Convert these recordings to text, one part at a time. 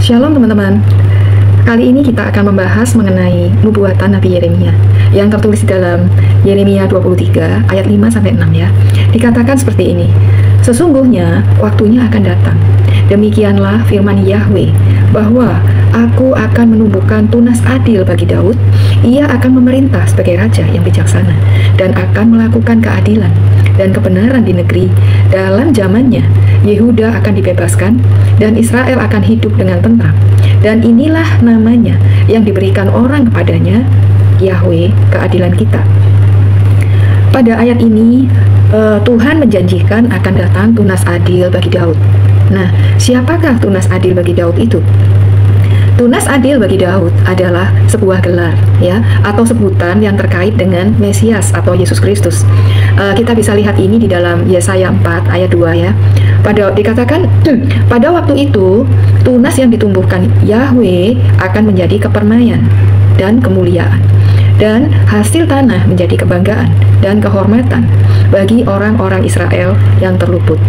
Shalom teman-teman. Kali ini kita akan membahas mengenai nubuatan Nabi Yeremia yang tertulis di dalam Yeremia 23 ayat 5-6 ya. Dikatakan seperti ini. Sesungguhnya waktunya akan datang. Demikianlah firman Yahweh, bahwa aku akan menumbuhkan tunas adil bagi Daud. Ia akan memerintah sebagai raja yang bijaksana dan akan melakukan keadilan dan kebenaran di negeri. Dalam zamannya, Yehuda akan dibebaskan dan Israel akan hidup dengan tentram. Dan inilah namanya yang diberikan orang kepadanya, Yahweh, keadilan kita. Pada ayat ini, Tuhan menjanjikan akan datang tunas adil bagi Daud. Nah, siapakah tunas adil bagi Daud itu? Tunas adil bagi Daud adalah sebuah gelar ya, atau sebutan yang terkait dengan Mesias atau Yesus Kristus. Kita bisa lihat ini di dalam Yesaya 4 ayat 2 ya. Dikatakan pada waktu itu tunas yang ditumbuhkan Yahweh akan menjadi kepermaian dan kemuliaan, dan hasil tanah menjadi kebanggaan dan kehormatan bagi orang-orang Israel yang terluput.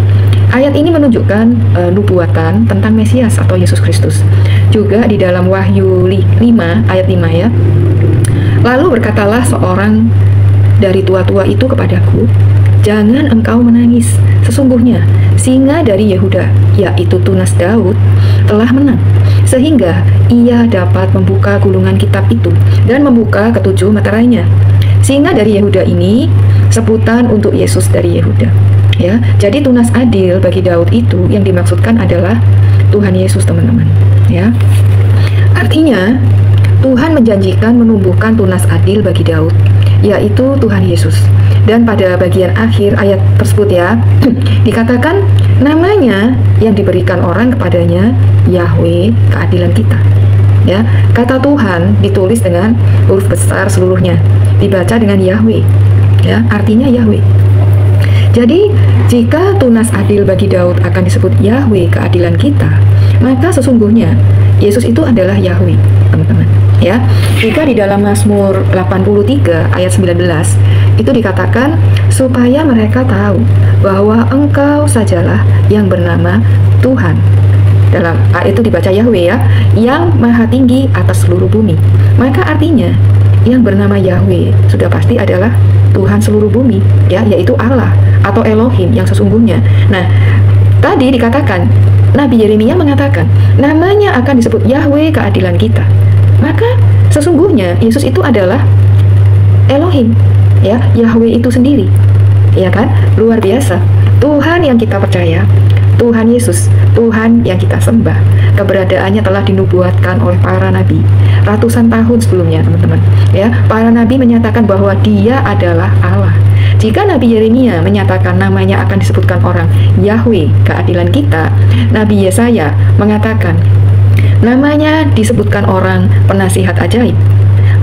Ayat ini menunjukkan nubuatan tentang Mesias atau Yesus Kristus. Juga di dalam Wahyu 5 ayat 5 ya. Lalu berkatalah seorang dari tua-tua itu kepadaku, jangan engkau menangis, sesungguhnya singa dari Yehuda, yaitu tunas Daud, telah menang, sehingga ia dapat membuka gulungan kitab itu dan membuka ketujuh meterainya. Singa dari Yehuda ini sebutan untuk Yesus dari Yehuda. Ya, jadi tunas adil bagi Daud itu yang dimaksudkan adalah Tuhan Yesus, teman-teman. Ya, artinya Tuhan menjanjikan menumbuhkan tunas adil bagi Daud, yaitu Tuhan Yesus. Dan pada bagian akhir ayat tersebut ya, dikatakan namanya yang diberikan orang kepadanya, Yahweh, keadilan kita. Ya, kata Tuhan ditulis dengan huruf besar seluruhnya, dibaca dengan Yahweh. Ya, artinya Yahweh. Jadi, jika tunas adil bagi Daud akan disebut Yahweh, keadilan kita, maka sesungguhnya Yesus itu adalah Yahweh, teman-teman. Ya, jika di dalam Mazmur 83 ayat 19 itu dikatakan supaya mereka tahu bahwa Engkau sajalah yang bernama Tuhan. Dalam itu dibaca Yahweh ya, yang maha tinggi atas seluruh bumi. Maka artinya yang bernama Yahweh sudah pasti adalah Tuhan seluruh bumi ya, yaitu Allah atau Elohim yang sesungguhnya. Nah, tadi dikatakan Nabi Yeremia mengatakan namanya akan disebut Yahweh, keadilan kita. Maka sesungguhnya Yesus itu adalah Elohim ya, Yahweh itu sendiri. Ya kan? Luar biasa. Tuhan yang kita percaya, Tuhan Yesus, Tuhan yang kita sembah, keberadaannya telah dinubuatkan oleh para nabi ratusan tahun sebelumnya, teman-teman. Ya, para nabi menyatakan bahwa Dia adalah Allah. Jika Nabi Yeremia menyatakan namanya akan disebutkan orang Yahweh, keadilan kita, Nabi Yesaya mengatakan namanya disebutkan orang penasihat ajaib,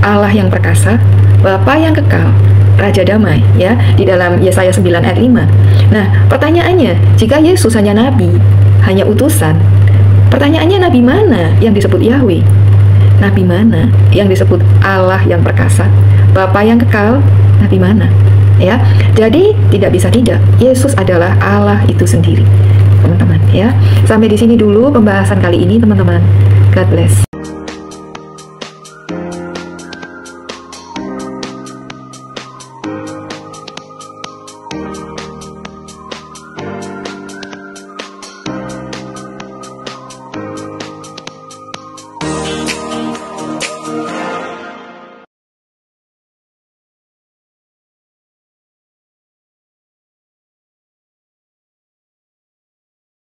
Allah yang perkasa, Bapa yang kekal, Raja damai ya, di dalam Yesaya 9 ayat 5. Nah, pertanyaannya, jika Yesus hanya nabi, hanya utusan, pertanyaannya nabi mana yang disebut Yahweh? Nabi mana yang disebut Allah yang perkasa? Bapa yang kekal, nabi mana? Ya, jadi tidak bisa tidak, Yesus adalah Allah itu sendiri, teman-teman ya. Sampai di sini dulu pembahasan kali ini, teman-teman. God bless.